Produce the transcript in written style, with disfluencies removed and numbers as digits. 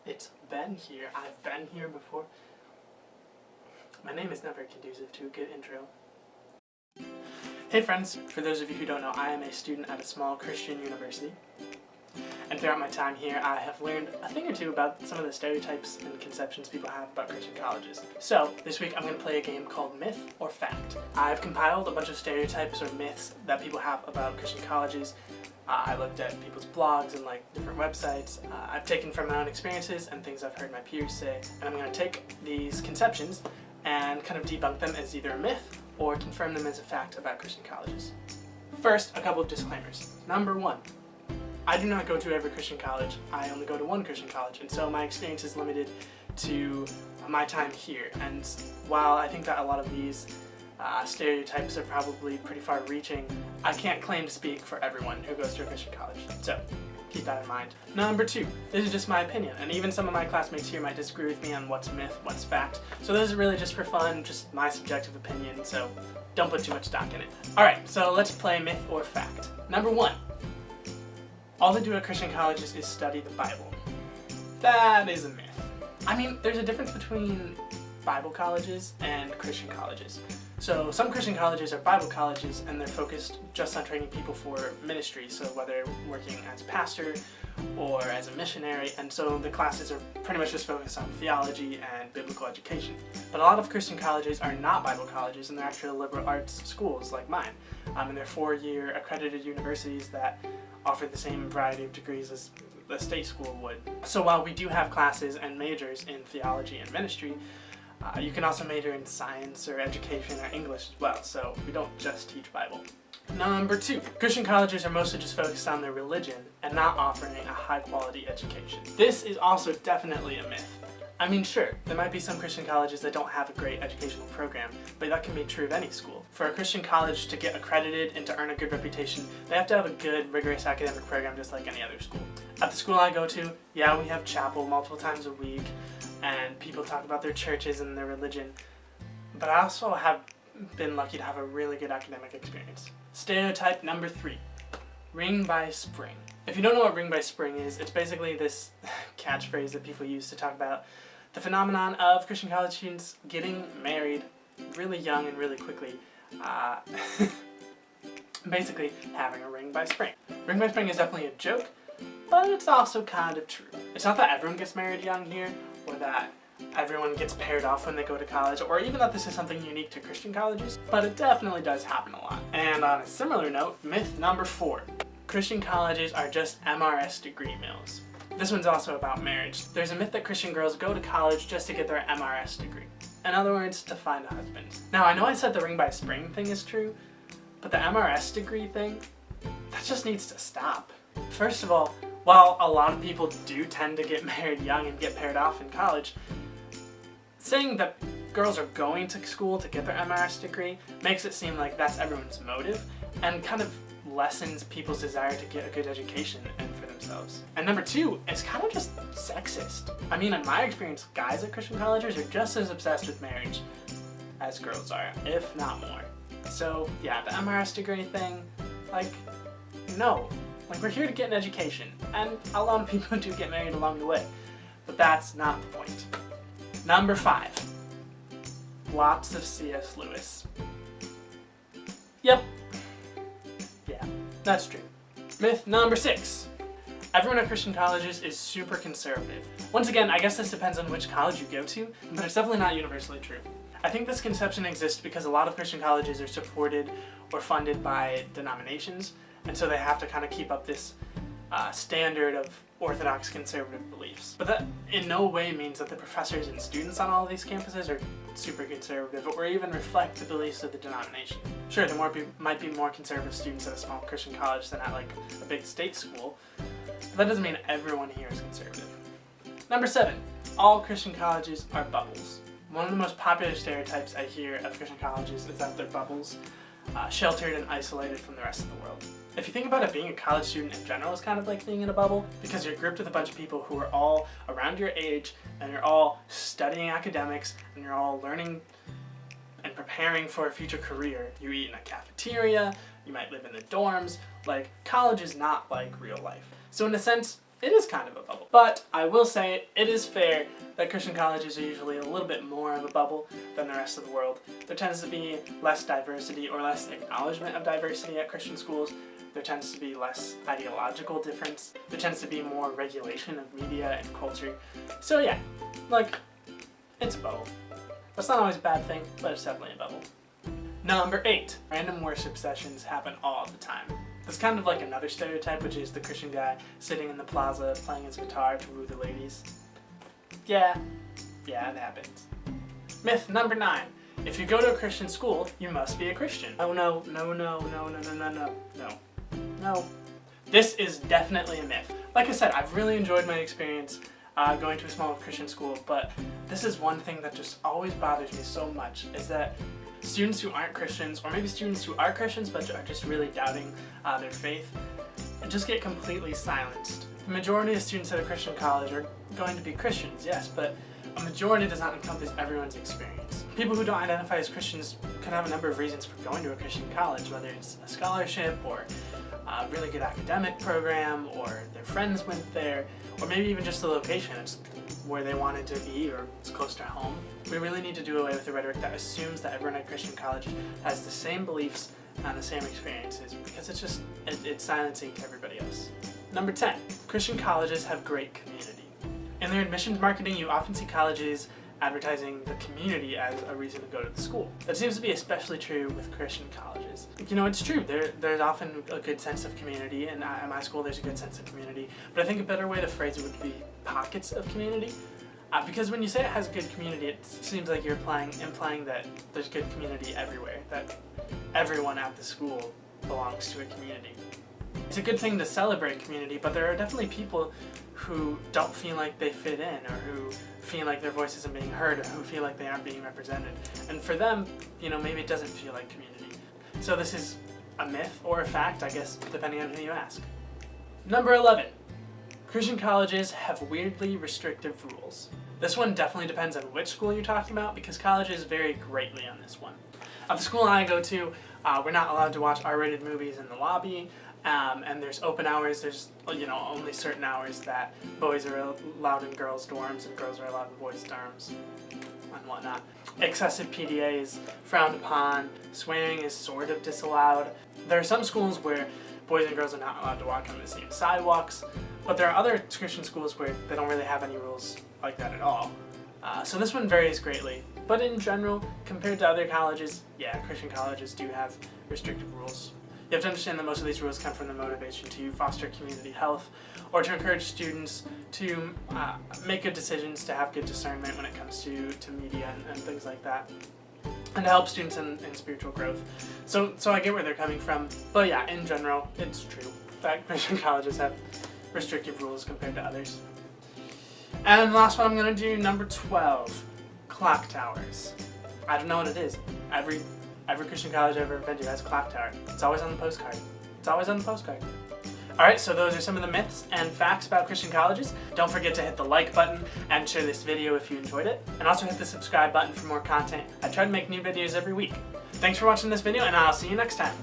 It's Ben here. I've been here before. My name is never conducive to a good intro. Hey friends, for those of you who don't know, I am a student at a small Christian university. And throughout my time here, I have learned a thing or two about some of the stereotypes and conceptions people have about Christian colleges. So, this week I'm going to play a game called Myth or Fact. I've compiled a bunch of stereotypes or myths that people have about Christian colleges. I looked at people's blogs and different websites. I've taken from my own experiences and things I've heard my peers say, and I'm going to take these conceptions and kind of debunk them as either a myth or confirm them as a fact about Christian colleges. First, a couple of disclaimers. Number one, I do not go to every Christian college. I only go to one Christian college, and so my experience is limited to my time here. And while I think that a lot of these stereotypes are probably pretty far-reaching, I can't claim to speak for everyone who goes to a Christian college. So, keep that in mind. Number two, this is just my opinion, and even some of my classmates here might disagree with me on what's myth, what's fact. So this is really just for fun, just my subjective opinion, so don't put too much stock in it. Alright, so let's play myth or fact. Number one, all they do at Christian colleges is study the Bible. That is a myth. I mean, there's a difference between Bible colleges and Christian colleges. So some Christian colleges are Bible colleges and they're focused just on training people for ministry, so whether working as a pastor or as a missionary, and so the classes are pretty much just focused on theology and biblical education. But a lot of Christian colleges are not Bible colleges, and they're actually liberal arts schools like mine. And they're 4-year accredited universities that offer the same variety of degrees as the state school would. So while we do have classes and majors in theology and ministry, you can also major in science or education or English as well, so we don't just teach Bible. Number two, Christian colleges are mostly just focused on their religion and not offering a high-quality education. This is also definitely a myth. I mean, sure, there might be some Christian colleges that don't have a great educational program, but that can be true of any school. For a Christian college to get accredited and to earn a good reputation, they have to have a good, rigorous academic program just like any other school. At the school I go to, yeah, we have chapel multiple times a week, and people talk about their churches and their religion, but I also have been lucky to have a really good academic experience. Stereotype number three, ring by spring. If you don't know what ring by spring is, it's basically this catchphrase that people use to talk about the phenomenon of Christian college students getting married really young and really quickly. Basically, having a ring by spring. Ring by spring is definitely a joke, but it's also kind of true. It's not that everyone gets married young here, or that everyone gets paired off when they go to college, or even that this is something unique to Christian colleges, but it definitely does happen a lot. And on a similar note, myth number four, Christian colleges are just MRS degree mills. This one's also about marriage. There's a myth that Christian girls go to college just to get their MRS degree. In other words, to find a husband. Now, I know I said the ring by spring thing is true, but the MRS degree thing, that just needs to stop. First of all, while a lot of people do tend to get married young and get paired off in college, saying that girls are going to school to get their MRS degree makes it seem like that's everyone's motive and kind of lessens people's desire to get a good education and for themselves. And number two, it's kind of just sexist. I mean, in my experience, guys at Christian colleges are just as obsessed with marriage as girls are, if not more. So yeah, the MRS degree thing, no. We're here to get an education, and a lot of people do get married along the way, but that's not the point. Number five, lots of C.S. Lewis. Yep. Yeah, that's true. Myth number six, everyone at Christian colleges is super conservative. Once again, I guess this depends on which college you go to, but it's definitely not universally true. I think this conception exists because a lot of Christian colleges are supported or funded by denominations, and so they have to kind of keep up this standard of orthodox conservative beliefs. But that in no way means that the professors and students on all of these campuses are super conservative or even reflect the beliefs of the denomination. Sure, there might be more conservative students at a small Christian college than at a big state school, but that doesn't mean everyone here is conservative. Number seven, all Christian colleges are bubbles. One of the most popular stereotypes I hear of Christian colleges is that they're bubbles, sheltered and isolated from the rest of the world. If you think about it, being a college student in general is kind of like being in a bubble, because you're grouped with a bunch of people who are all around your age, and you're all studying academics, and you're all learning and preparing for a future career. You eat in a cafeteria, you might live in the dorms. College is not like real life. So in a sense, it is kind of a bubble. But I will say it is fair that Christian colleges are usually a little bit more of a bubble than the rest of the world. There tends to be less diversity or less acknowledgement of diversity at Christian schools. There tends to be less ideological difference. There tends to be more regulation of media and culture. So yeah, like, it's a bubble. That's not always a bad thing, but it's definitely a bubble. Number 8, random worship sessions happen all the time. That's kind of like another stereotype, which is the Christian guy sitting in the plaza playing his guitar to woo the ladies. Yeah, it happens. Myth number 9. If you go to a Christian school, you must be a Christian. Oh no. This is definitely a myth. Like I said, I've really enjoyed my experience going to a small Christian school, but this is one thing that just always bothers me so much, is that students who aren't Christians, or maybe students who are Christians but are just really doubting their faith, just get completely silenced. The majority of students at a Christian college are going to be Christians, yes, but a majority does not encompass everyone's experience. People who don't identify as Christians can have a number of reasons for going to a Christian college, whether it's a scholarship or a really good academic program, or their friends went there, or maybe even just the location. It's where they wanted to be, or it's close to home. We really need to do away with the rhetoric that assumes that everyone at Christian college has the same beliefs and the same experiences, because it's silencing to everybody else. Number 10, Christian colleges have great community. In their admissions marketing, you often see colleges advertising the community as a reason to go to the school. That seems to be especially true with Christian colleges. You know, it's true, there's often a good sense of community, and at my school there's a good sense of community, but I think a better way to phrase it would be pockets of community. Because when you say it has good community, it seems like you're implying that there's good community everywhere, that everyone at the school belongs to a community. It's a good thing to celebrate community, but there are definitely people who don't feel like they fit in, or who feel like their voice isn't being heard, or who feel like they aren't being represented. And for them, you know, maybe it doesn't feel like community. So this is a myth or a fact, I guess, depending on who you ask. Number 11. Christian colleges have weirdly restrictive rules. This one definitely depends on which school you're talking about, because colleges vary greatly on this one. At the school I go to, we're not allowed to watch R-rated movies in the lobby, and there's open hours. There's, you know, only certain hours that boys are allowed in girls' dorms and girls are allowed in boys' dorms and whatnot. Excessive PDA is frowned upon. Swearing is sort of disallowed. There are some schools where boys and girls are not allowed to walk on the same sidewalks, but there are other Christian schools where they don't really have any rules like that at all. So this one varies greatly, but in general, compared to other colleges, yeah, Christian colleges do have restrictive rules. You have to understand that most of these rules come from the motivation to foster community health, or to encourage students to make good decisions, to have good discernment when it comes to media and things like that, and to help students in spiritual growth. So I get where they're coming from, but yeah, in general, it's true that Christian colleges have restrictive rules compared to others. And the last one I'm going to do, number 12, clock towers. I don't know what it is. Every Christian college I've ever been to has a clock tower. It's always on the postcard. It's always on the postcard. Alright, so those are some of the myths and facts about Christian colleges. Don't forget to hit the like button and share this video if you enjoyed it. And also hit the subscribe button for more content. I try to make new videos every week. Thanks for watching this video, and I'll see you next time.